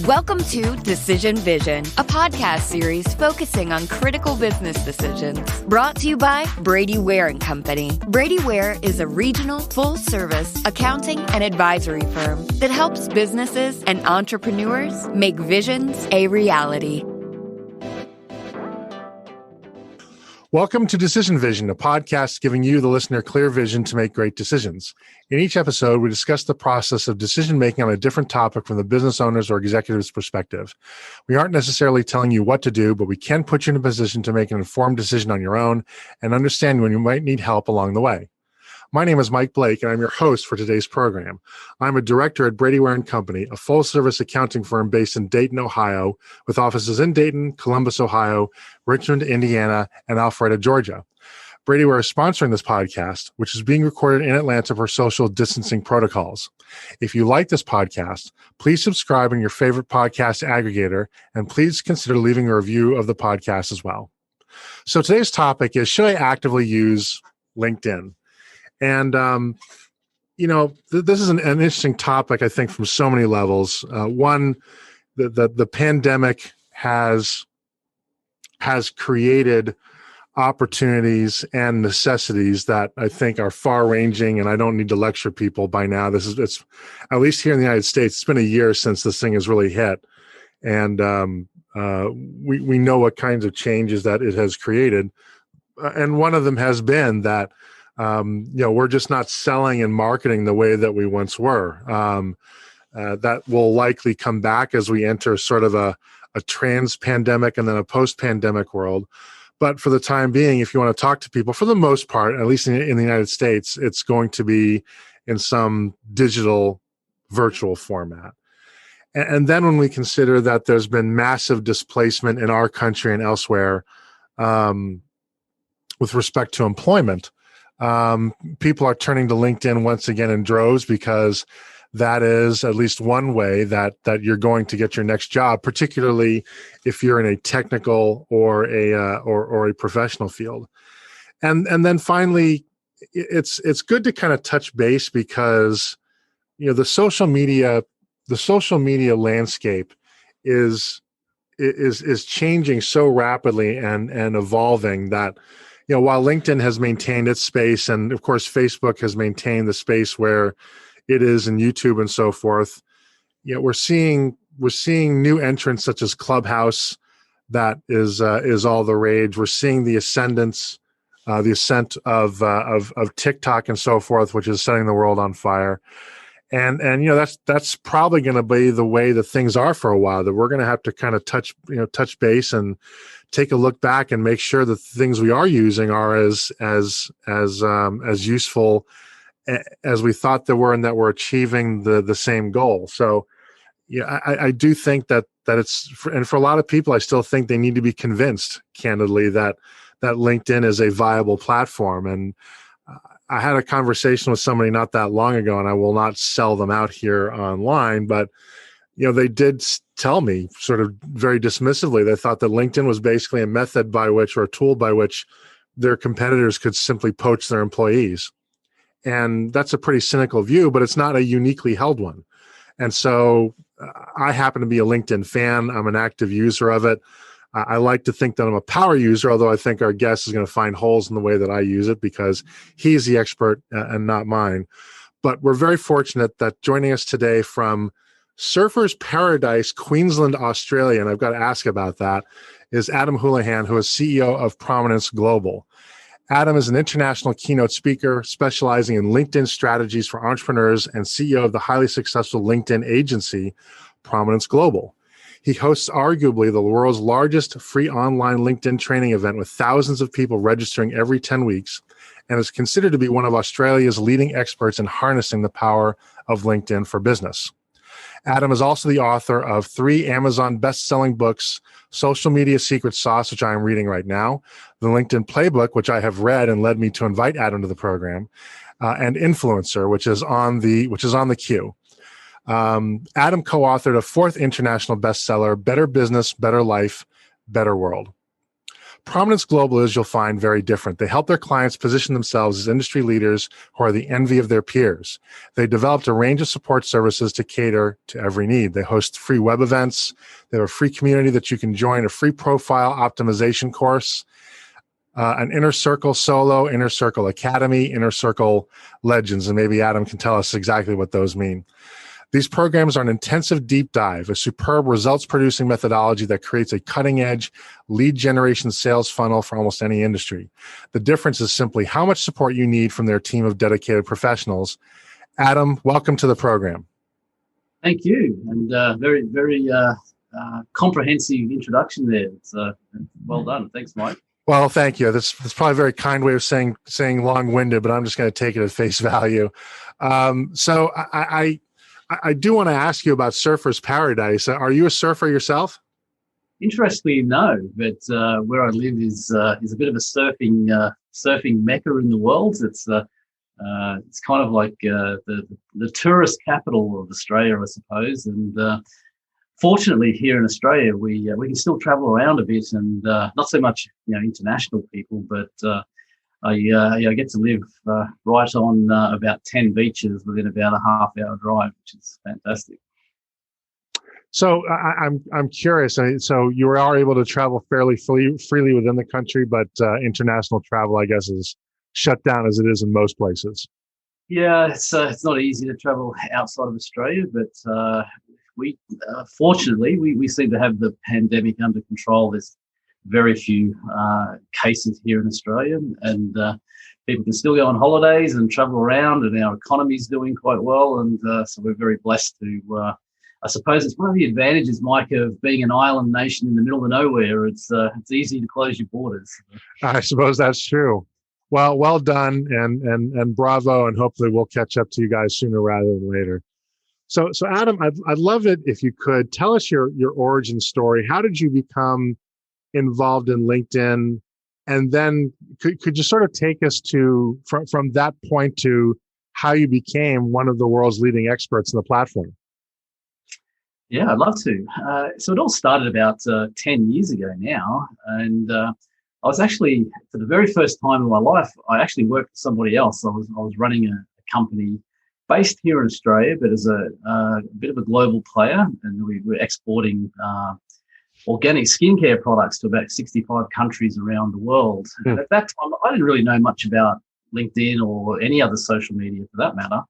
Welcome to Decision Vision, a podcast series focusing on critical business decisions. Brought to you by Brady Ware & Company. Brady Ware is a regional, full-service accounting and advisory firm that helps businesses and entrepreneurs make visions a reality. Welcome to Decision Vision, a podcast giving you, the listener, clear vision to make great decisions. In each episode, we discuss the process of decision-making on a different topic from the business owner's or executive's perspective. We aren't necessarily telling you what to do, but we can put you in a position to make an informed decision on your own and understand when you might need help along the way. My name is Mike Blake, and I'm your host for today's program. I'm a director at Brady Ware & Company, a full-service accounting firm based in Dayton, Ohio, with offices in Dayton, Columbus, Ohio, Richmond, Indiana, and Alpharetta, Georgia. Brady Ware is sponsoring this podcast, which is being recorded in Atlanta for social distancing protocols. If you like this podcast, please subscribe in your favorite podcast aggregator, and please consider leaving a review of the podcast as well. So today's topic is, should I actively use LinkedIn? And, this is an interesting topic, I think, from so many levels. One, the pandemic has created opportunities and necessities that I think are far-ranging, and I don't need to lecture people by now. It's at least here in the United States, it's been a year since this thing has really hit. And we know what kinds of changes that it has created. And one of them has been that we're just not selling and marketing the way that we once were. That will likely come back as we enter sort of a trans-pandemic and then a post-pandemic world. But for the time being, if you want to talk to people, for the most part, at least in the United States, it's going to be in some digital, virtual format. And then when we consider that there's been massive displacement in our country and elsewhere with respect to employment, people are turning to LinkedIn once again in droves, because that is at least one way that you're going to get your next job, particularly if you're in a technical or a professional field. And then finally, it's good to kind of touch base, because the social media landscape is changing so rapidly and evolving that, while LinkedIn has maintained its space, and of course Facebook has maintained the space where it is, and YouTube and so forth, we're seeing new entrants such as Clubhouse that is all the rage. We're seeing the ascent of TikTok and so forth, which is setting the world on fire. And that's probably going to be the way that things are for a while, that we're going to have to kind of touch base and take a look back and make sure that the things we are using are as useful as we thought they were, and that we're achieving the same goal. So I do think that it's, and for a lot of people, I still think they need to be convinced, candidly, that LinkedIn is a viable platform. And I had a conversation with somebody not that long ago, and I will not sell them out here online, but they did tell me sort of very dismissively, they thought that LinkedIn was basically a method by which, or a tool by which, their competitors could simply poach their employees. And that's a pretty cynical view, but it's not a uniquely held one. And so I happen to be a LinkedIn fan. I'm an active user of it. I like to think that I'm a power user, although I think our guest is going to find holes in the way that I use it, because he's the expert and not mine. But we're very fortunate that joining us today from Surfer's Paradise, Queensland, Australia, and I've got to ask about that, is Adam Houlahan, who is CEO of Prominence Global. Adam is an international keynote speaker specializing in LinkedIn strategies for entrepreneurs and CEO of the highly successful LinkedIn agency, Prominence Global. He hosts arguably the world's largest free online LinkedIn training event, with thousands of people registering every 10 weeks, and is considered to be one of Australia's leading experts in harnessing the power of LinkedIn for business. Adam is also the author of 3 Amazon best-selling books: Social Media Secret Sauce, which I am reading right now; The LinkedIn Playbook, which I have read and led me to invite Adam to the program; and Influencer, which is on the queue. Adam co-authored a 4th international bestseller, Better Business, Better Life, Better World. Prominence Global is, you'll find, very different. They help their clients position themselves as industry leaders who are the envy of their peers. They developed a range of support services to cater to every need. They host free web events. They have a free community that you can join, a free profile optimization course, an Inner Circle Solo, Inner Circle Academy, Inner Circle Legends, and maybe Adam can tell us exactly what those mean. These programs are an intensive deep dive, a superb results-producing methodology that creates a cutting-edge lead generation sales funnel for almost any industry. The difference is simply how much support you need from their team of dedicated professionals. Adam, welcome to the program. Thank you, and very, very comprehensive introduction there. It's well done. Thanks, Mike. Well, thank you. That's probably a very kind way of saying long-winded, but I'm just going to take it at face value. So I do want to ask you about Surfer's Paradise. Are you a surfer yourself? Interestingly, no, but where I live is a bit of a surfing mecca in the world. It's kind of like the tourist capital of Australia, I suppose. And fortunately, here in Australia, we can still travel around a bit, and not so much international people, but I get to live right on about 10 beaches within about a half-hour drive, which is fantastic. So I'm curious. So you are able to travel fairly freely within the country, but international travel, I guess, is shut down as it is in most places. Yeah, it's not easy to travel outside of Australia, but we fortunately we seem to have the pandemic under control. There's very few cases here in Australia, and people can still go on holidays and travel around, and our economy's doing quite well, and so we're very blessed to. I suppose it's one of the advantages, Mike, of being an island nation in the middle of nowhere. It's easy to close your borders. I suppose that's true. Well done, and bravo, and hopefully we'll catch up to you guys sooner rather than later. So Adam, I'd love it if you could tell us your origin story. How did you become involved in LinkedIn, and then could you sort of take us to from that point to how you became one of the world's leading experts in the platform? Yeah, I'd love to. So it all started about 10 years ago now, and I was actually, for the very first time in my life, I actually worked for somebody else. I was running a company based here in Australia, but as a bit of a global player, and we were exporting organic skincare products to about 65 countries around the world. Mm. And at that time, I didn't really know much about LinkedIn or any other social media for that matter.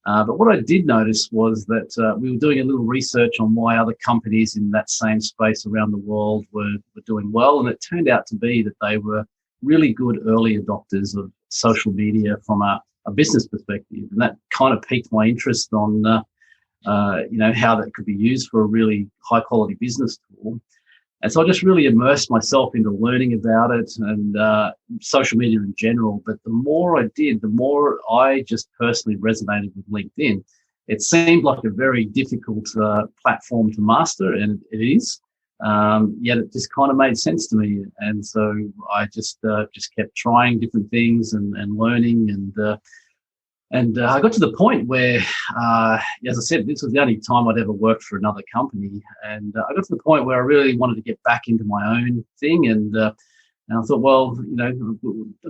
But what I did notice was that we were doing a little research on why other companies in that same space around the world were doing well. And it turned out to be that they were really good early adopters of social media from a business perspective. And that kind of piqued my interest on, how that could be used for a really high quality business tool. And so I just really immersed myself into learning about it and social media in general. But the more I did, the more I just personally resonated with LinkedIn. It seemed like a very difficult platform to master, and it is. Yet it just kind of made sense to me. And so I just kept trying different things and learning. And I got to the point where, as I said, this was the only time I'd ever worked for another company. And I got to the point where I really wanted to get back into my own thing. And I thought, well, I'm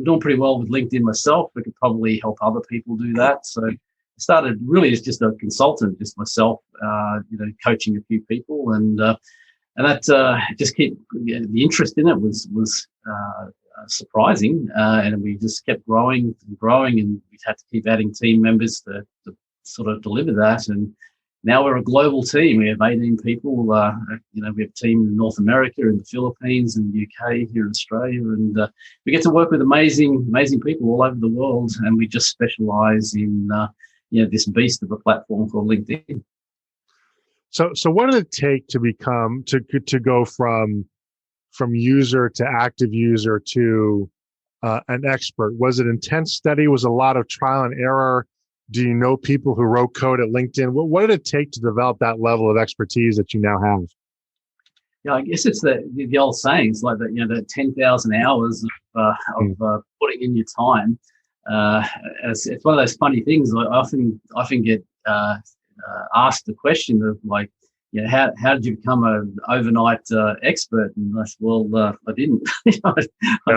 doing pretty well with LinkedIn myself. I could probably help other people do that. So I started really as just a consultant, just myself, coaching a few people. And that just the interest in it was surprising, and we just kept growing, and we had to keep adding team members to sort of deliver that. And now we're a global team. We have 18 people. We have a team in North America, in the Philippines, and the UK, here in Australia, and we get to work with amazing people all over the world. And we just specialize in this beast of a platform called LinkedIn. So what did it take to become to go from user to active user to an expert? Was it intense study? Was it a lot of trial and error? Do you know people who wrote code at LinkedIn? What did it take to develop that level of expertise that you now have? Yeah, I guess it's the old sayings like that. That 10,000 hours of putting in your time. It's one of those funny things. I often get asked the question of like, how did you become an overnight expert? And I said, well, I didn't. I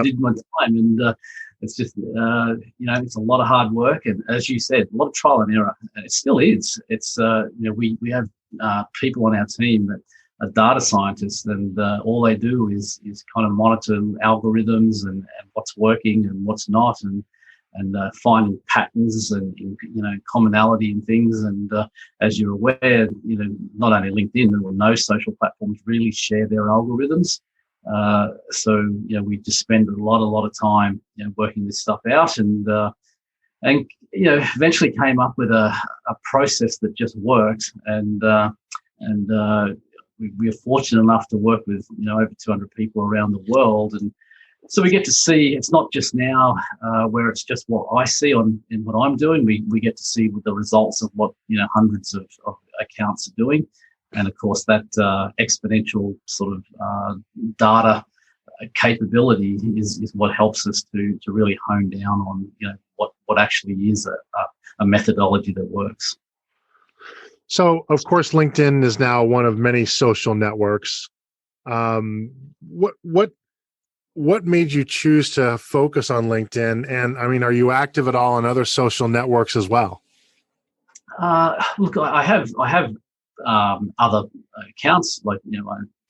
did my time, and it's just it's a lot of hard work, and as you said, a lot of trial and error, and it still is. It's we have people on our team that are data scientists, and all they do is kind of monitor algorithms and what's working and what's not, and finding patterns and commonality in things. And as you're aware, not only LinkedIn or no social platforms really share their algorithms. So we just spend a lot of time working this stuff out, and eventually came up with a process that just worked. And we are fortunate enough to work with over 200 people around the world, and so we get to see, it's not just now where it's just what I see in what I'm doing. We get to see with the results of what hundreds of accounts are doing, and of course that exponential sort of data capability is what helps us to really hone down on what actually is a methodology that works. So, of course, LinkedIn is now one of many social networks. What made you choose to focus on LinkedIn? And I mean, are you active at all on other social networks as well? Look, I have other accounts like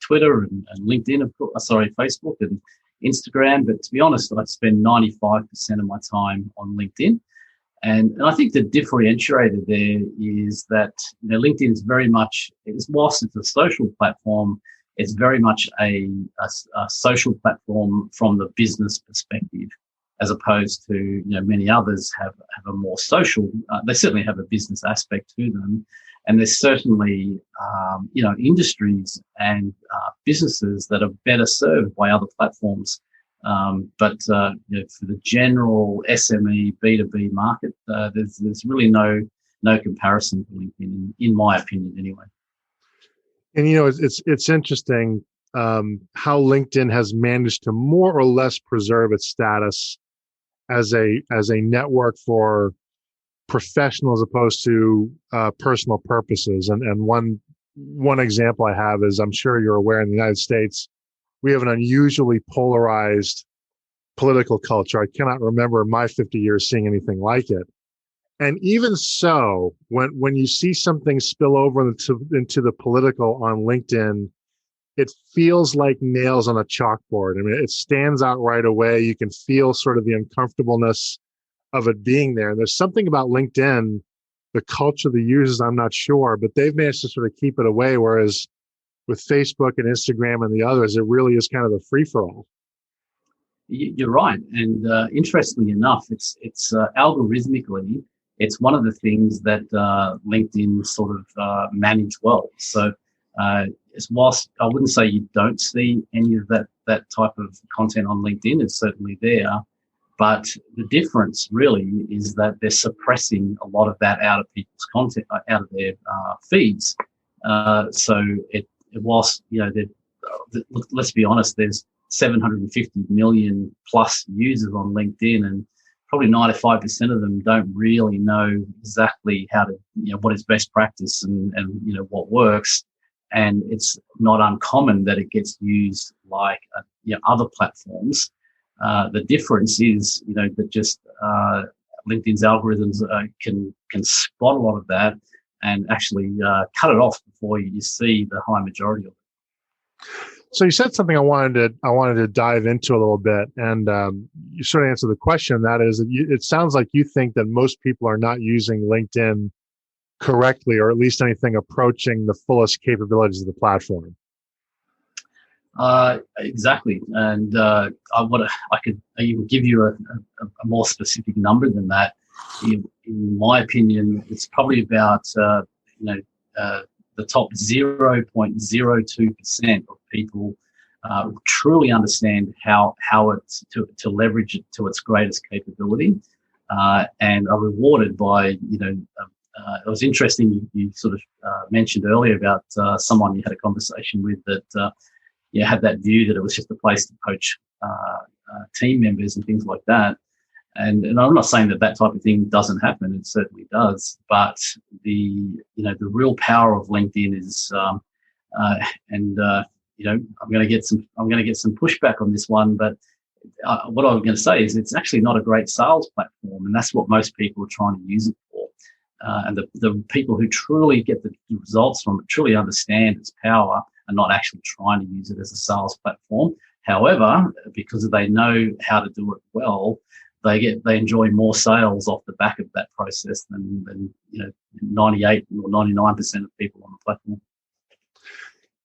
Twitter and LinkedIn, of course, Facebook and Instagram. But to be honest, I spend 95% of my time on LinkedIn. And I think the differentiator there is that LinkedIn is very much, whilst it's a social platform, it's very much a social platform from the business perspective, as opposed to many others have a more social. They certainly have a business aspect to them, and there's certainly industries and businesses that are better served by other platforms. But for the general SME B2B market, there's really no comparison to LinkedIn, in my opinion, anyway. And it's interesting how LinkedIn has managed to more or less preserve its status as a network for professional as opposed to personal purposes. And one example I have is, I'm sure you're aware, in the United States, we have an unusually polarized political culture. I cannot remember in my 50 years seeing anything like it. And even so, when you see something spill over into the political on LinkedIn, it feels like nails on a chalkboard. I mean, it stands out right away. You can feel sort of the uncomfortableness of it being there. And there's something about LinkedIn, the culture of the users, I'm not sure, but they've managed to sort of keep it away. Whereas with Facebook and Instagram and the others, it really is kind of a free-for-all. You're right. And interestingly enough, it's algorithmically, it's one of the things that LinkedIn sort of manage well. So whilst I wouldn't say you don't see any of that type of content on LinkedIn, it's certainly there. But the difference really is that they're suppressing a lot of that out of people's content, out of their feeds. So whilst, let's be honest, there's 750 million plus users on LinkedIn, and probably 95% of them don't really know exactly how to, what is best practice and what works. And it's not uncommon that it gets used like other platforms. The difference is, that just LinkedIn's algorithms can spot a lot of that and actually cut it off before you see the high majority of it. So you said something I wanted to dive into a little bit, and you sort of answered the question. That is, that it sounds like you think that most people are not using LinkedIn correctly, or at least anything approaching the fullest capabilities of the platform. Exactly, and I could even give you a more specific number than that. In my opinion, it's probably about the top 0.02% of people truly understand how it's to leverage it to its greatest capability, and are rewarded by it was interesting. You sort of mentioned earlier about someone you had a conversation with that had that view that it was just a place to poach team members and things like that. And I'm not saying that type of thing doesn't happen. It certainly does. But the real power of LinkedIn is and I'm going to get some pushback on this one, but what I'm going to say is it's actually not a great sales platform, and that's what most people are trying to use it for. And the people who truly get the results from it, truly understand its power, are not actually trying to use it as a sales platform. However, because they know how to do it well, they enjoy more sales off the back of that process than 98 or 99% of people on the platform.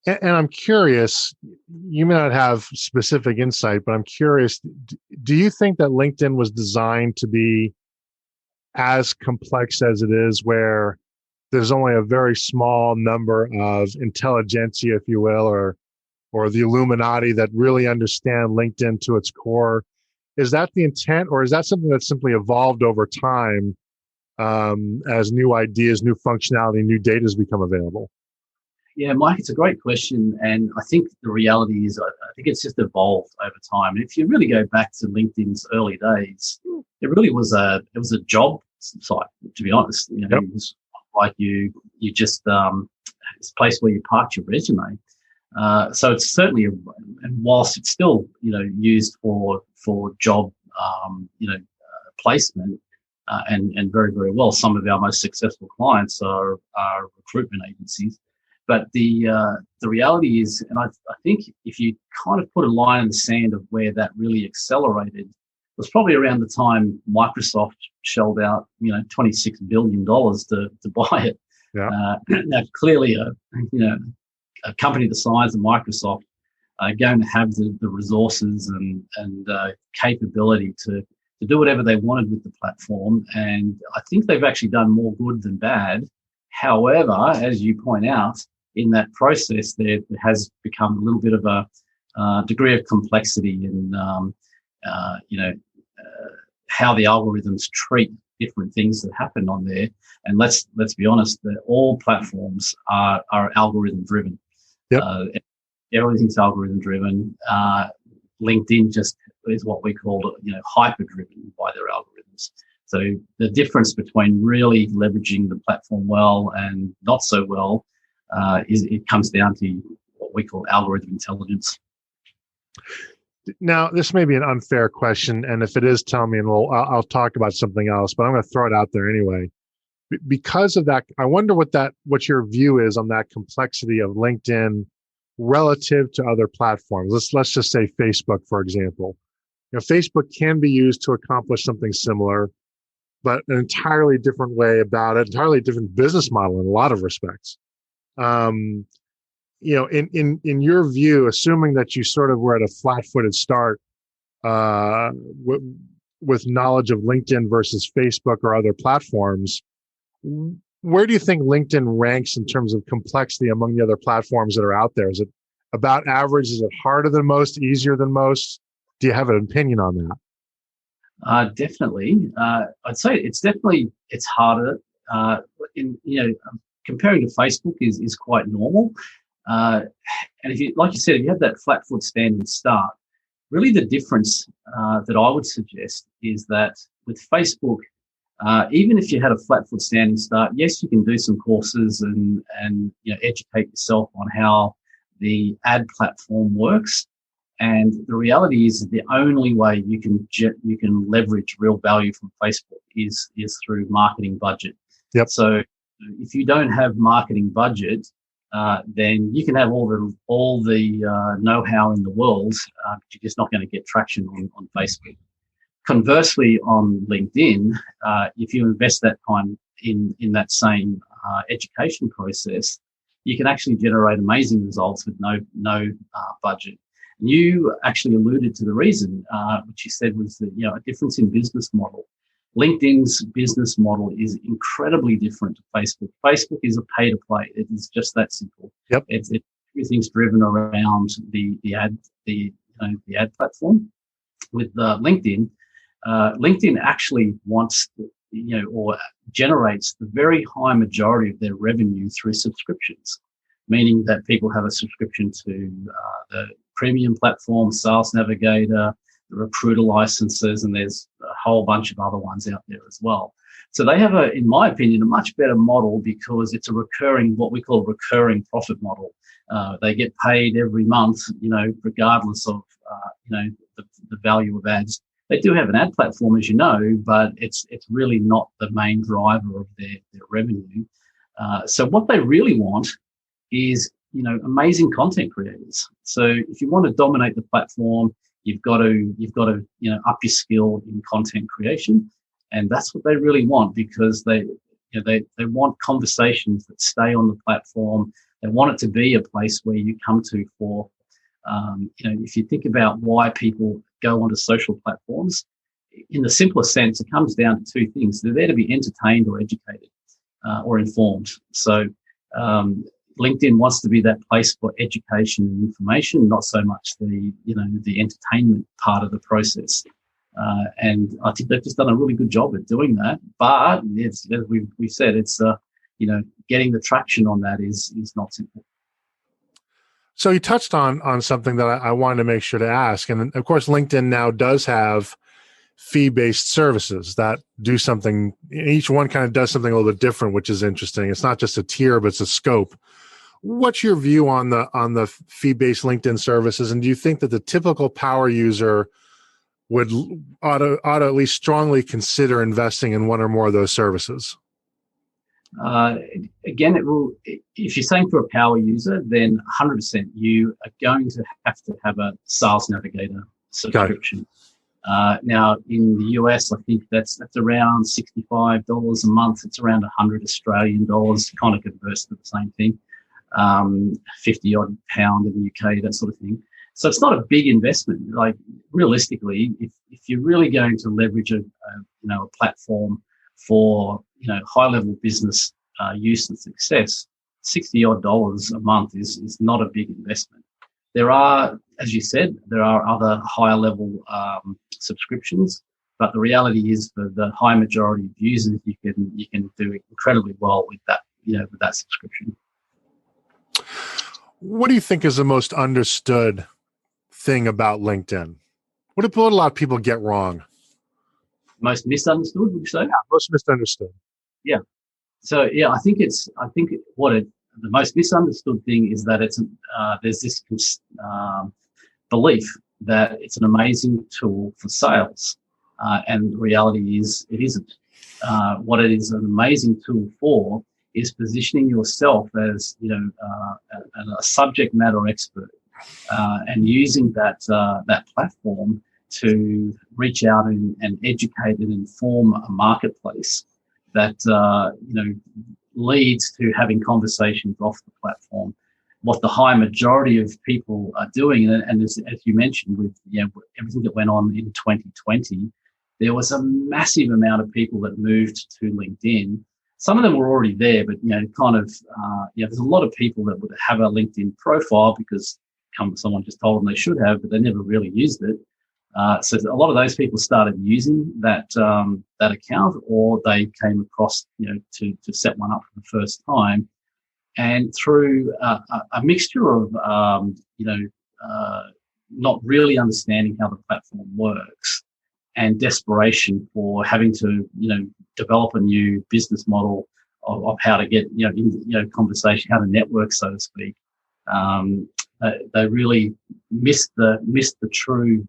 And I'm curious, you may not have specific insight, but I'm curious, do you think that LinkedIn was designed to be as complex as it is, where there's only a very small number of intelligentsia, if you will, or the Illuminati that really understand LinkedIn to its core? Is that the intent, or is that something that's simply evolved over time as new ideas, new functionality, new data has become available? Yeah, Mike, it's a great question. And I think the reality is, I think it's just evolved over time. And if you really go back to LinkedIn's early days, it really was a job site, to be honest. Yep. It was like you just, it's a place where you parked your resume. So it's certainly, and whilst it's still, used for job, placement, and very, very well, some of our most successful clients are recruitment agencies. But the reality is, and I think if you kind of put a line in the sand of where that really accelerated, was probably around the time Microsoft shelled out, $26 billion to buy it. Yeah. Now, clearly, a company the size of Microsoft are going to have the resources and capability to do whatever they wanted with the platform. And I think they've actually done more good than bad. However, as you point out, in that process, there has become a little bit of a degree of complexity in, how the algorithms treat different things that happen on there. And let's be honest, that all platforms are algorithm driven. Yep. Everything's algorithm driven. LinkedIn just is what we call, hyper driven by their algorithms. So the difference between really leveraging the platform well and not so well it comes down to what we call algorithm intelligence. Now, this may be an unfair question, and if it is, tell me, and I'll talk about something else. But I'm going to throw it out there anyway. Because of that, I wonder what your view is on that complexity of LinkedIn relative to other platforms. Let's just say Facebook, for example. Facebook can be used to accomplish something similar, but an entirely different way about it, entirely different business model in a lot of respects. In your view, assuming that you sort of were at a flat-footed start with knowledge of LinkedIn versus Facebook or other platforms, where do you think LinkedIn ranks in terms of complexity among the other platforms that are out there? Is it about average? Is it harder than most, easier than most? Do you have an opinion on that? Definitely. I'd say it's harder. Comparing to Facebook is quite normal. And if you, like you said, if you have that flat foot standing start, really the difference that I would suggest is that with Facebook, even if you had a flat foot standing start, yes, you can do some courses and educate yourself on how the ad platform works. And the reality is the only way you can leverage real value from Facebook is through marketing budget. Yep. So if you don't have marketing budget, then you can have all the know-how in the world, but you're just not going to get traction on Facebook. Conversely, on LinkedIn, if you invest that time in that same education process, you can actually generate amazing results with no budget. And you actually alluded to the reason, which you said was that a difference in business model. LinkedIn's business model is incredibly different to Facebook. Facebook is a pay to play. It is just that simple. Yep. Everything's driven around the ad platform. With LinkedIn, LinkedIn actually wants or generates the very high majority of their revenue through subscriptions, meaning that people have a subscription to the premium platform, Sales Navigator, the recruiter licenses, and there's a whole bunch of other ones out there as well. So they have in my opinion, a much better model because it's what we call a recurring profit model. They get paid every month, regardless of, the value of ads. They do have an ad platform, as you know, but it's really not the main driver of their revenue. So what they really want is, amazing content creators. So if you want to dominate the platform, you've got to up your skill in content creation, and that's what they really want because they want conversations that stay on the platform. They want it to be a place where you come to for, if you think about why people go onto social platforms, in the simplest sense, it comes down to two things. They're there to be entertained or educated or informed. So LinkedIn wants to be that place for education and information, not so much the entertainment part of the process. And I think they've just done a really good job at doing that. But as we've said, it's getting the traction on that is not simple. So you touched on something that I wanted to make sure to ask. And of course, LinkedIn now does have fee-based services that do something. Each one kind of does something a little bit different, which is interesting. It's not just a tier, but it's a scope. What's your view on the fee-based LinkedIn services? And do you think that the typical power user ought to at least strongly consider investing in one or more of those services? Again, it will. If you're saying for a power user, then 100% you are going to have a Sales Navigator subscription. Now in the US, I think that's around $65 a month. It's around 100 Australian dollars, kind of converts to the same thing. 50 odd pound in the UK, that sort of thing. So it's not a big investment. Like realistically, if you're really going to leverage a platform for high level business use and success, $60 odd a month is not a big investment. There are, as you said, other higher level subscriptions, but the reality is for the high majority of users, you can do incredibly well with that, with that subscription. What do you think is the most understood thing about LinkedIn? What do a lot of people get wrong? Most misunderstood, would you say? Yeah, most misunderstood. Yeah. So I think the most misunderstood thing is that there's this belief that it's an amazing tool for sales, and the reality is it isn't. What it is an amazing tool for is positioning yourself as a subject matter expert, and using that platform to reach out and educate and inform a marketplace that leads to having conversations off the platform. What the high majority of people are doing, and as you mentioned, with everything that went on in 2020, there was a massive amount of people that moved to LinkedIn. Some of them were already there, but there's a lot of people that would have a LinkedIn profile because someone just told them they should have, but they never really used it. So a lot of those people started using that account, or they came across to set one up for the first time, and through a mixture of not really understanding how the platform works and desperation for having to develop a new business model of how to get conversation, how to network, so to speak. They really missed the true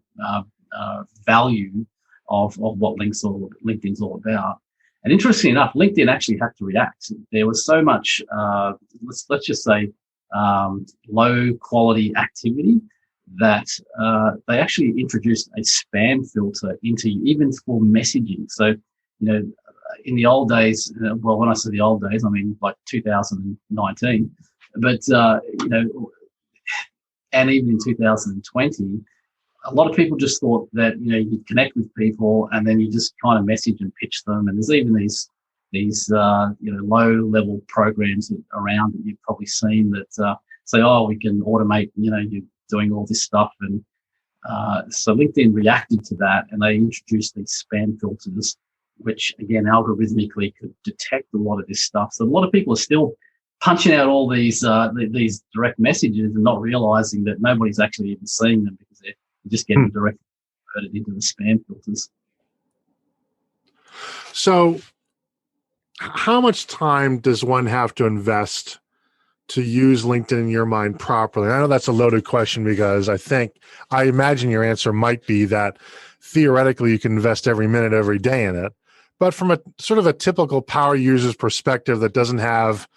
value of what LinkedIn's all about. And interestingly enough, LinkedIn actually had to react. There was so much, let's just say, low quality activity that they actually introduced a spam filter even for messaging. So, in the old days, well, when I say the old days, I mean like 2019, but and even in 2020, a lot of people just thought that you'd connect with people and then you just kind of message and pitch them. And there's even these low level programs around that you've probably seen that say, oh, we can automate you're doing all this stuff. And so LinkedIn reacted to that, and they introduced these spam filters, which again algorithmically could detect a lot of this stuff. So a lot of people are still punching out all these direct messages and not realizing that nobody's actually even seeing them because they're just getting directly converted into the spam filters. So How much time does one have to invest to use LinkedIn in your mind properly? I know that's a loaded question because I imagine your answer might be that theoretically you can invest every minute, every day in it. But from a sort of a typical power user's perspective that doesn't have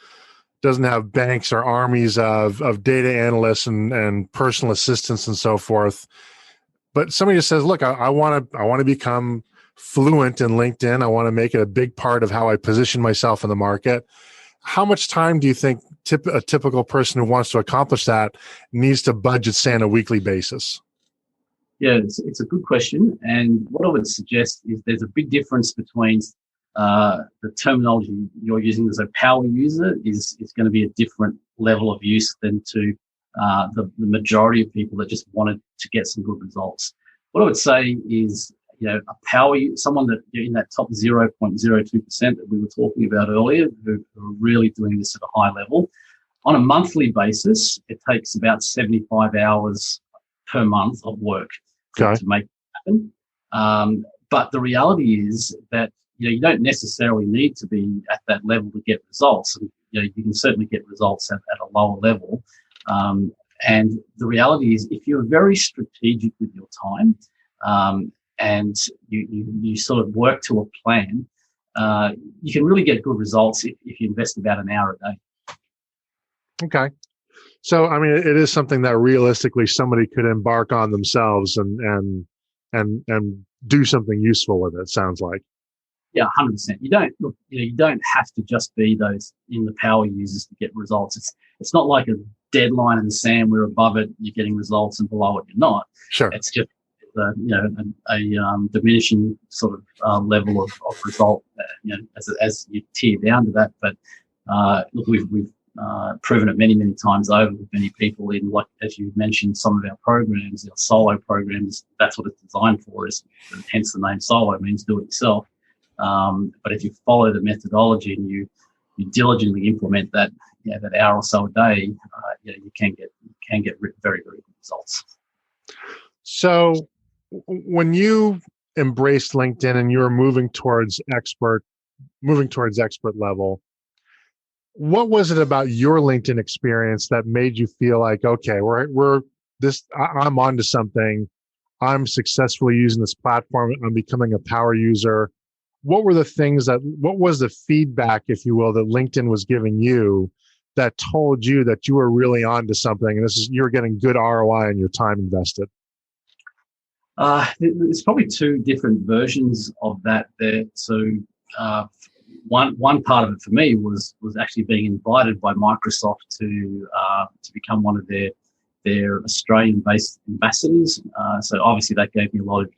banks or armies of data analysts and personal assistants and so forth, but somebody just says, look, I want to become fluent in LinkedIn. I want to make it a big part of how I position myself in the market. How much time do you think a typical person who wants to accomplish that needs to budget, say, on a weekly basis? Yeah, it's a good question. And what I would suggest is there's a big difference between the terminology you're using as a power user is going to be a different level of use than to the majority of people that just wanted to get some good results. What I would say is, a power someone that in that top 0.02% that we were talking about earlier, who are really doing this at a high level, on a monthly basis, it takes about 75 hours per month of work to make it happen. But the reality is that you don't necessarily need to be at that level to get results. And, you can certainly get results at a lower level. And the reality is, if you're very strategic with your time, and you sort of work to a plan, you can really get good results if you invest about an hour a day. Okay. So, I mean, it is something that realistically somebody could embark on themselves and do something useful with it, sounds like. Yeah, 100%. You don't have to just be those in the power users to get results. It's not like a deadline in the sand where above it you're getting results and below it you're not. Sure. It's just a diminishing sort of level of result, as you tear down to that. But look, we've proven it many times over with many people in, like, as you mentioned, some of our programs, our solo programs. That's what it's designed for. Is hence the name solo, means do it yourself. But if you follow the methodology and you diligently implement that hour or so a day, you can get very good results. So, when you embraced LinkedIn and you were moving towards expert level, what was it about your LinkedIn experience that made you feel like, okay, I'm onto something. I'm successfully using this platform. I'm becoming a power user. What was the feedback, if you will, that LinkedIn was giving you that told you that you were really onto something and you're getting good ROI on your time invested? There's probably two different versions of that there. So one part of it for me was actually being invited by Microsoft to become one of their Australian-based ambassadors. So obviously that gave me a lot of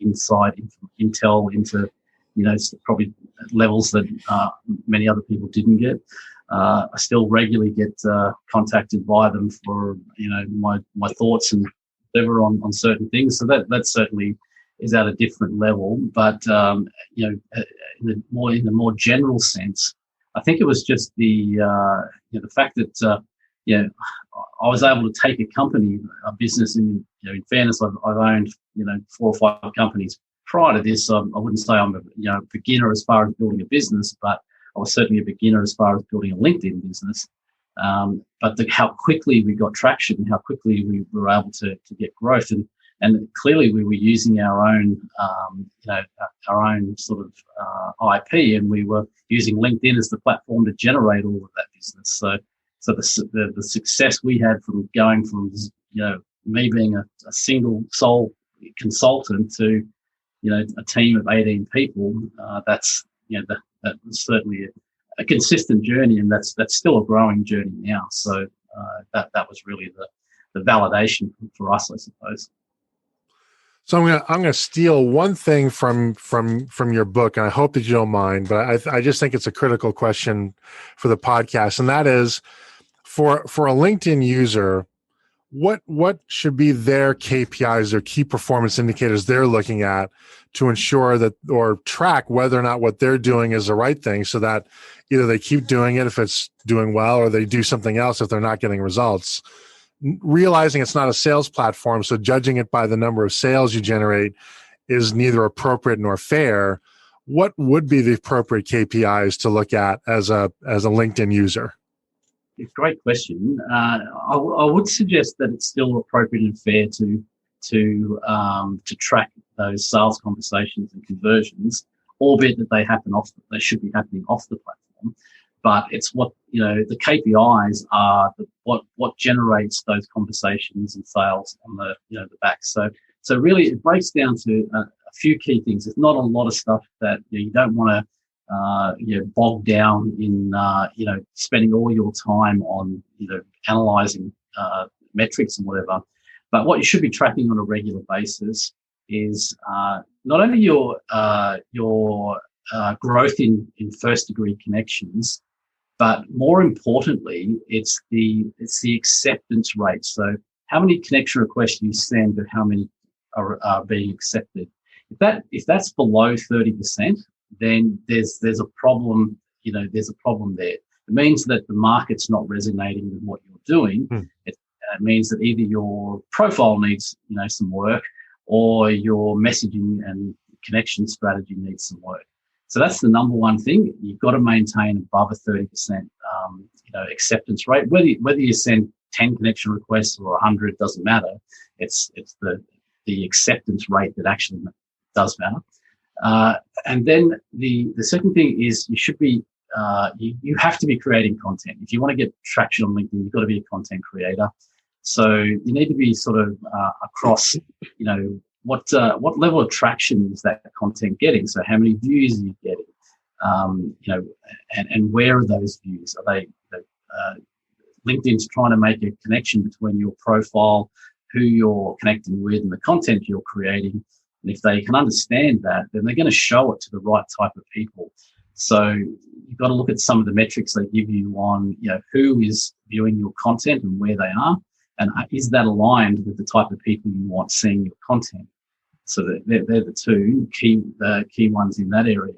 intel into probably levels that many other people didn't get. I still regularly get contacted by them for my thoughts and whatever on certain things. So that certainly is at a different level. But in the more general sense, I think it was just the fact that I was able to take a business. In fairness, I've owned 4 or 5 companies prior to this. I wouldn't say I'm a beginner as far as building a business, but I was certainly a beginner as far as building a LinkedIn business. But how quickly we got traction, how quickly we were able to get growth, and clearly we were using our own sort of IP, and we were using LinkedIn as the platform to generate all of that business. So the success we had from going from me being a single sole consultant to a team of 18 people, that was certainly a consistent journey, and that's still a growing journey now. So that was really the validation for us, I suppose. So I'm gonna steal one thing from your book, and I hope that you don't mind, but I just think it's a critical question for the podcast, and that is for a LinkedIn user, what should be their KPIs, their key performance indicators they're looking at to ensure that, or track whether or not what they're doing is the right thing, so that either they keep doing it if it's doing well, or they do something else if they're not getting results. Realizing it's not a sales platform, so judging it by the number of sales you generate is neither appropriate nor fair. what would be the appropriate KPIs to look at as a LinkedIn user? Great question. I would suggest that it's still appropriate and fair to track those sales conversations and conversions, albeit that they should be happening off the platform. But it's what, the KPIs are what generates those conversations and sales on the back. So really it breaks down to a few key things. It's not a lot of stuff that you don't want to bog down in spending all your time on analyzing metrics and whatever. But what you should be tracking on a regular basis is not only your growth in first degree connections, but more importantly, it's the acceptance rate. So how many connection requests you send and how many are being accepted. If that's below 30%, then there's a problem. There's a problem there. It means that the market's not resonating with what you're doing. It means that either your profile needs some work, or your messaging and connection strategy needs some work. So that's the number one thing. You've got to maintain above a 30% acceptance rate. Whether you send 10 connection requests or 100 doesn't matter. It's the acceptance rate that actually does matter. And then the second thing is you should be you have to be creating content. If you want to get traction on LinkedIn, you've got to be a content creator. So you need to be sort of across, what level of traction is that content getting? So how many views are you getting? And where are those views? Are they LinkedIn's trying to make a connection between your profile, who you're connecting with, and the content you're creating. And if they can understand that, then they're going to show it to the right type of people. So you've got to look at some of the metrics they give you on, who is viewing your content and where they are, and is that aligned with the type of people you want seeing your content. So they're the two key ones in that area.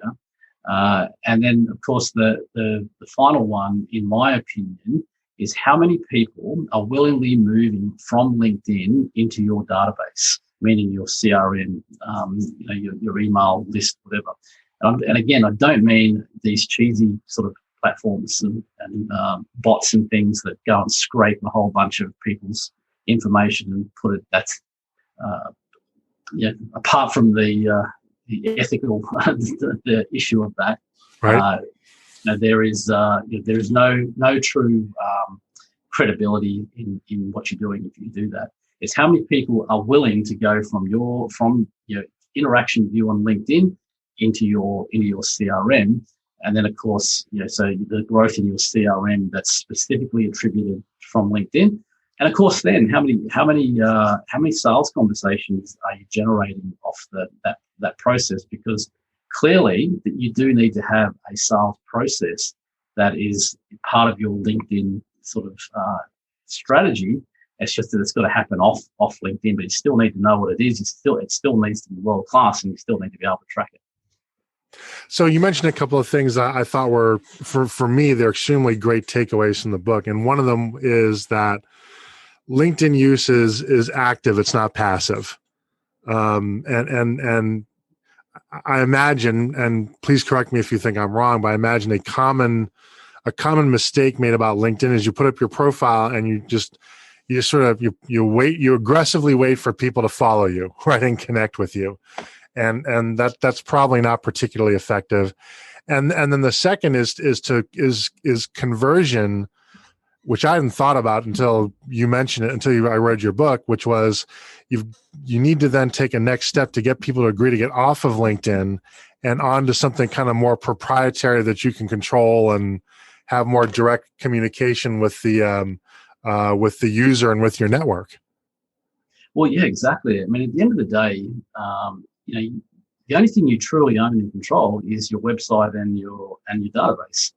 And then, of course, the final one, in my opinion, is how many people are willingly moving from LinkedIn into your database, meaning your CRM, your email list, whatever. And again, I don't mean these cheesy sort of platforms and bots and things that go and scrape a whole bunch of people's information and put it. That's apart from the ethical the issue of that. Right. There is no true credibility in what you're doing if you do that. It's how many people are willing to go from your interaction with you on LinkedIn into your CRM, and then of course so the growth in your CRM that's specifically attributed from LinkedIn, and of course then how many sales conversations are you generating off that process? Because clearly that you do need to have a sales process that is part of your LinkedIn sort of strategy. It's just that it's got to happen off LinkedIn, but you still need to know what it is. It still needs to be world class, and you still need to be able to track it. So you mentioned a couple of things I thought were, for me, they're extremely great takeaways from the book. And one of them is that LinkedIn use is active. It's not passive. And I imagine, and please correct me if you think I'm wrong, but I imagine a common mistake made about LinkedIn is you put up your profile and you aggressively wait for people to follow you, right, and connect with you. And that's probably not particularly effective. And then the second is conversion, which I hadn't thought about until you mentioned it, I read your book, which was you need to then take a next step to get people to agree to get off of LinkedIn and onto something kind of more proprietary that you can control and have more direct communication with the user and with your network. Well, yeah, exactly. I mean, at the end of the day, the only thing you truly own and control is your website and your database.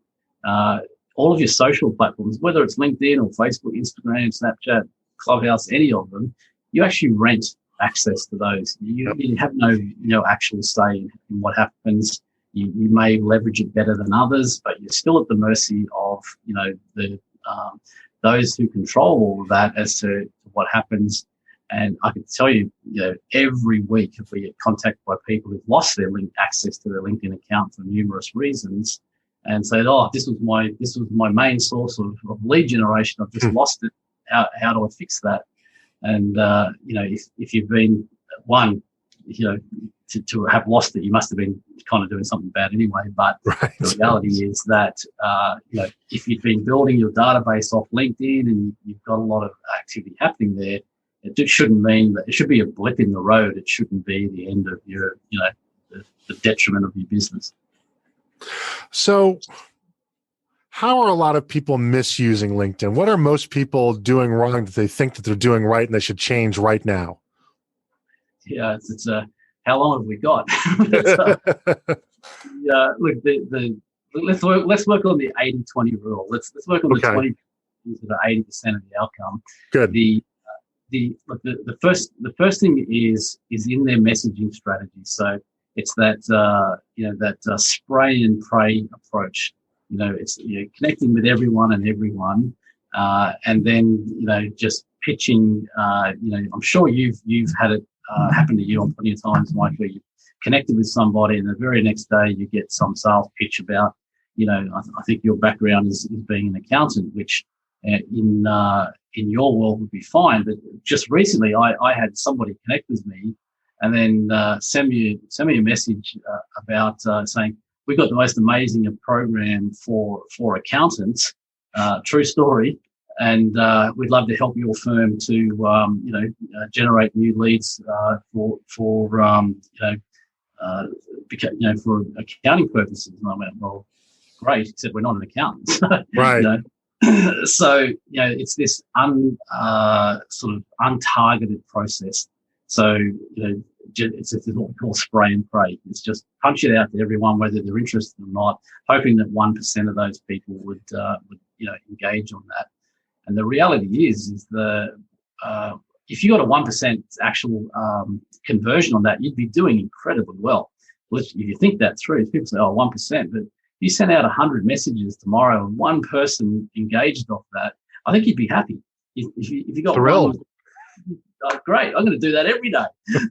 All of your social platforms, whether it's LinkedIn or Facebook, Instagram, Snapchat, Clubhouse, any of them, you actually rent access to those. You have no actual say in what happens. You may leverage it better than others, but you're still at the mercy of those who control all of that as to what happens. And I can tell you, every week if we get contacted by people who've lost their access to their LinkedIn account for numerous reasons, and said, "Oh, this was my main source of lead generation. I've just lost it. How do I fix that?" And if you've been one, to have lost it, you must have been kind of doing something bad anyway. But right. The reality is that if you've been building your database off LinkedIn and you've got a lot of activity happening there, it shouldn't mean that it should be a blip in the road. It shouldn't be the end of your, the detriment of your business. So how are a lot of people misusing LinkedIn? What are most people doing wrong that they think that they're doing right and they should change right now? Yeah, it's how long have we got? Look, let's work on the 80-20 rule. Let's work on the 20% to the 80% of the outcome. Good. The first thing is in their messaging strategy. So it's that spray and pray approach. It's connecting with everyone, and then just pitching. I'm sure you've had it happen to you on plenty of times, Mike, where you connected with somebody, and the very next day you get some sales pitch about. I think your background is being an accountant, which in your world would be fine. But just recently, I had somebody connect with me, and then send me a message about saying, "We've got the most amazing program for accountants, true story, and we'd love to help your firm to generate new leads for accounting purposes." And I went, "Well, great," except we're not an accountant, right? So it's this sort of untargeted process. So it's what we call spray and pray. It's just punch it out to everyone, whether they're interested or not, hoping that 1% of those people would engage on that. And the reality is if you got a 1% actual conversion on that, you'd be doing incredibly well. If you think that through, people say, "Oh, 1%," but you sent out 100 messages tomorrow and one person engaged off that, I think you'd be happy. If you got thrilled. Great, I'm going to do that every day.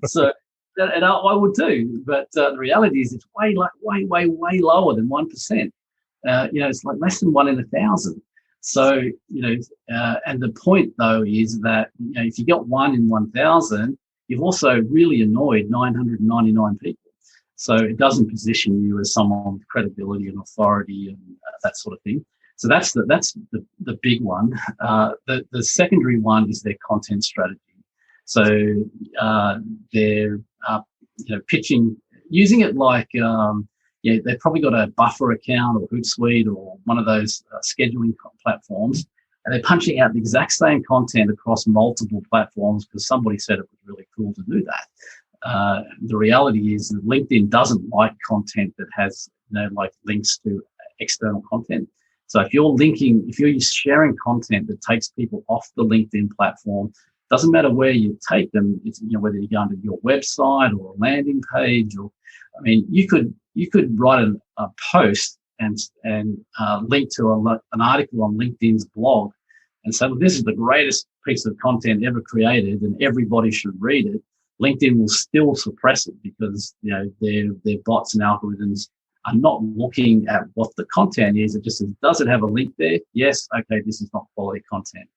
So, and I would too. But the reality is, it's way lower than 1%. It's like less than 1 in 1,000. So, and the point though is that if you got 1 in 1,000, you've also really annoyed 999 people. So it doesn't position you as someone with credibility and authority and that sort of thing. So that's the big one. The secondary one is their content strategy. So they're pitching, using it like they've probably got a Buffer account or Hootsuite or one of those scheduling platforms, and they're punching out the exact same content across multiple platforms because somebody said it was really cool to do that. The reality is that LinkedIn doesn't like content that has like links to external content. So if you're sharing content that takes people off the LinkedIn platform, doesn't matter where you take them. It's whether you go to your website or a landing page, or you could write a post and link to an article on LinkedIn's blog and say, "Well, this is the greatest piece of content ever created, and everybody should read it." LinkedIn will still suppress it because their bots and algorithms are not looking at what the content is. It just says, does it have a link there? Yes. Okay, this is not quality content.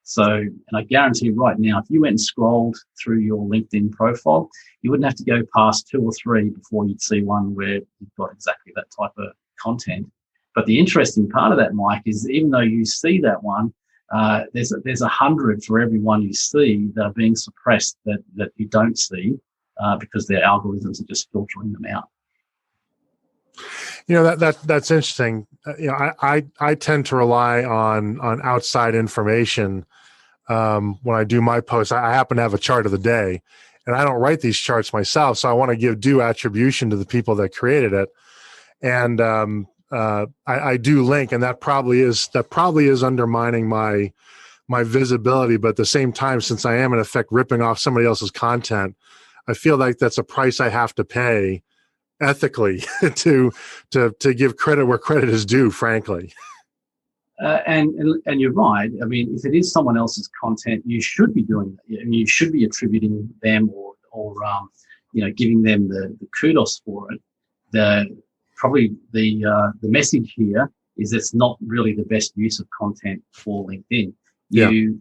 So, and I guarantee right now, if you went and scrolled through your LinkedIn profile, you wouldn't have to go past 2 or 3 before you'd see one where you've got exactly that type of content. But the interesting part of that, Mike, is even though you see that one, there's 100 for every one you see that are being suppressed that you don't see because their algorithms are just filtering them out. That's interesting. I tend to rely on outside information when I do my posts. I happen to have a chart of the day, and I don't write these charts myself, so I want to give due attribution to the people that created it. And I do link, and that probably is undermining my visibility. But at the same time, since I am in effect ripping off somebody else's content, I feel like that's a price I have to pay ethically to give credit where credit is due, frankly. And you're right. I mean, if it is someone else's content, you should be doing that. And you should be attributing them or giving them the kudos for it. The message here is it's not really the best use of content for LinkedIn. You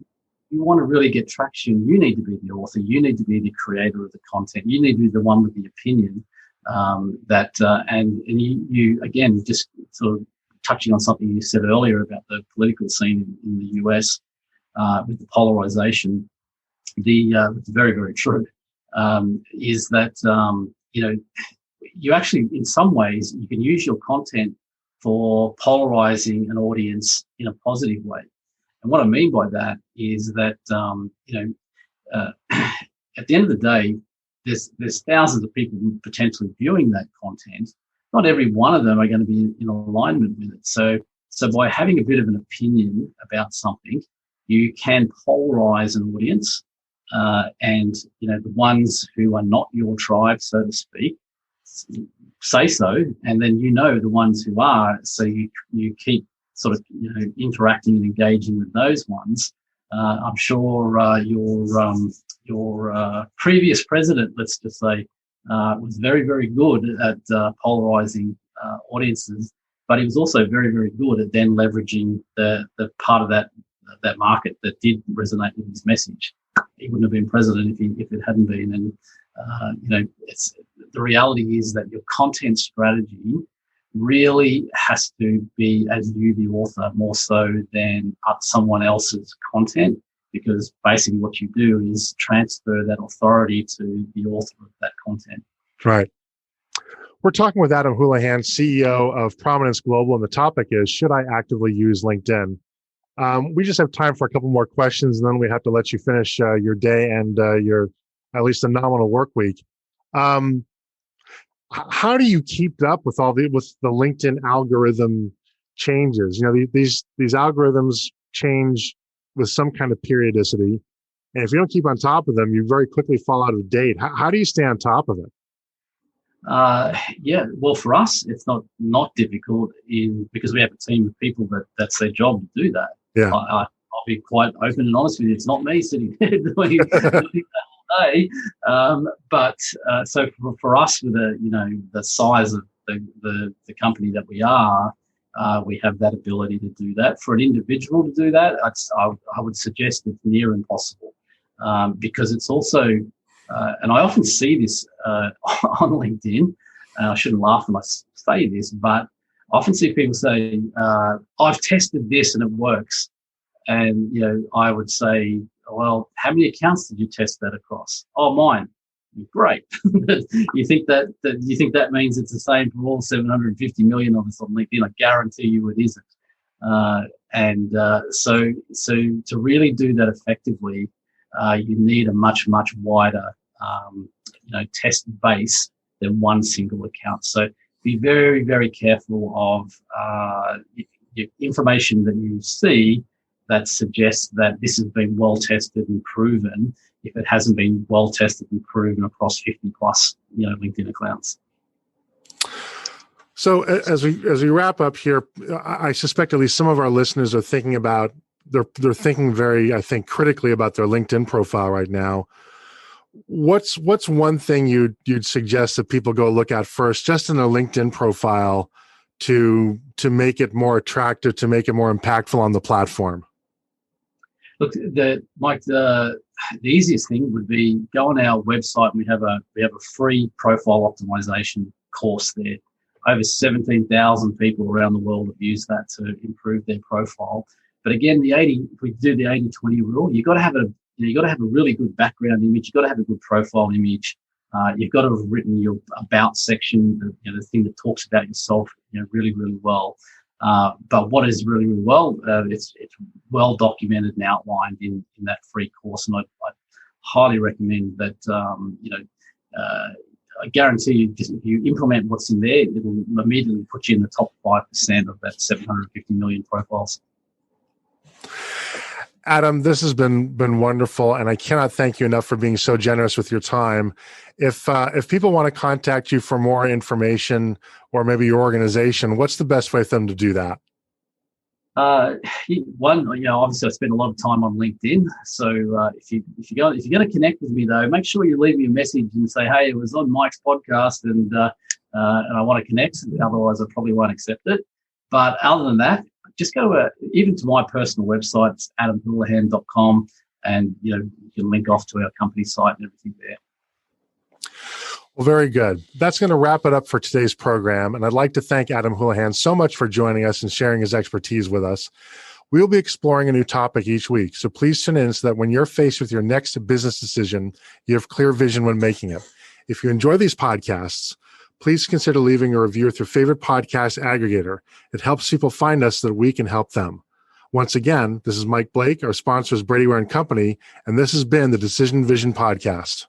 want to really get traction. You need to be the author. You need to be the creator of the content. You need to be the one with the opinion. And you again, just sort of touching on something you said earlier about the political scene in the US with the polarization. It's very, very true. Is that you actually, in some ways, you can use your content for polarizing an audience in a positive way. And what I mean by that is that at the end of the day, there's thousands of people potentially viewing that content. Not every one of them are going to be in alignment with it. So by having a bit of an opinion about something, you can polarize an audience, and the ones who are not your tribe, so to speak, say so, and then the ones who are. So you keep sort of interacting and engaging with those ones. I'm sure your previous president, let's just say, was very, very good at polarizing audiences, but he was also very, very good at then leveraging the part of that market that did resonate with his message. He wouldn't have been president if it hadn't been. And it's the reality is that your content strategy really has to be as you, the author, more so than someone else's content, because basically what you do is transfer that authority to the author of that content. Right. We're talking with Adam Houlahan, CEO of Prominence Global, and the topic is, should I actively use LinkedIn? We just have time for a couple more questions, and then we have to let you finish your day and your at least a nominal work week. How do you keep up with with the LinkedIn algorithm changes? These algorithms change with some kind of periodicity, and if you don't keep on top of them, you very quickly fall out of date. How do you stay on top of it? Well, for us, it's not difficult because we have a team of people that's their job to do that. Yeah. I'll be quite open and honest with you. It's not me sitting there doing that all day. So for us, with the size of the company that we are, we have that ability to do that. For an individual to do that, I would suggest it's near impossible, because it's also, and I often see this on LinkedIn, and I shouldn't laugh when I say this, but I often see people say, I've tested this and it works. And, I would say, well, how many accounts did you test that across? Oh, mine. Great. You think that means it's the same for all 750 million of us on LinkedIn? I guarantee you it isn't. So to really do that effectively, you need a much, much wider, test base than one single account. So be very, very careful of information that you see that suggests that this has been well tested and proven, if it hasn't been well tested and proven across 50 plus, LinkedIn accounts. So as we wrap up here, I suspect at least some of our listeners are thinking about, they're thinking very, I think, critically about their LinkedIn profile right now. What's one thing you'd suggest that people go look at first, just in their LinkedIn profile, to make it more attractive, to make it more impactful on the platform? Look, Mike, the easiest thing would be go on our website. We have a free profile optimization course there. Over 17,000 people around the world have used that to improve their profile. But again, if we do the 80-20 rule, you've got to have a really good background image. You've got to have a good profile image. You've got to have written your about section, the thing that talks about yourself, really, really well. But what is really, really well, it's well documented and outlined in that free course, and I'd highly recommend that. I guarantee you, just if you implement what's in there, it will immediately put you in the top 5% of that 750 million profiles. Adam, this has been wonderful, and I cannot thank you enough for being so generous with your time. If people want to contact you for more information, or maybe your organization, what's the best way for them to do that? Obviously I spend a lot of time on LinkedIn. So if you're going to connect with me though, make sure you leave me a message and say, hey, it was on Mike's podcast and I want to connect. Otherwise I probably won't accept it. But other than that, just go even to my personal website, it's adamhoulahan.com, and you can link off to our company site and everything there. Well, very good. That's going to wrap it up for today's program. And I'd like to thank Adam Houlahan so much for joining us and sharing his expertise with us. We'll be exploring a new topic each week. So please tune in so that when you're faced with your next business decision, you have clear vision when making it. If you enjoy these podcasts, please consider leaving a review with your favorite podcast aggregator. It helps people find us so that we can help them. Once again, this is Mike Blake. Our sponsor is Brady Ware & Company, and this has been the Decision Vision Podcast.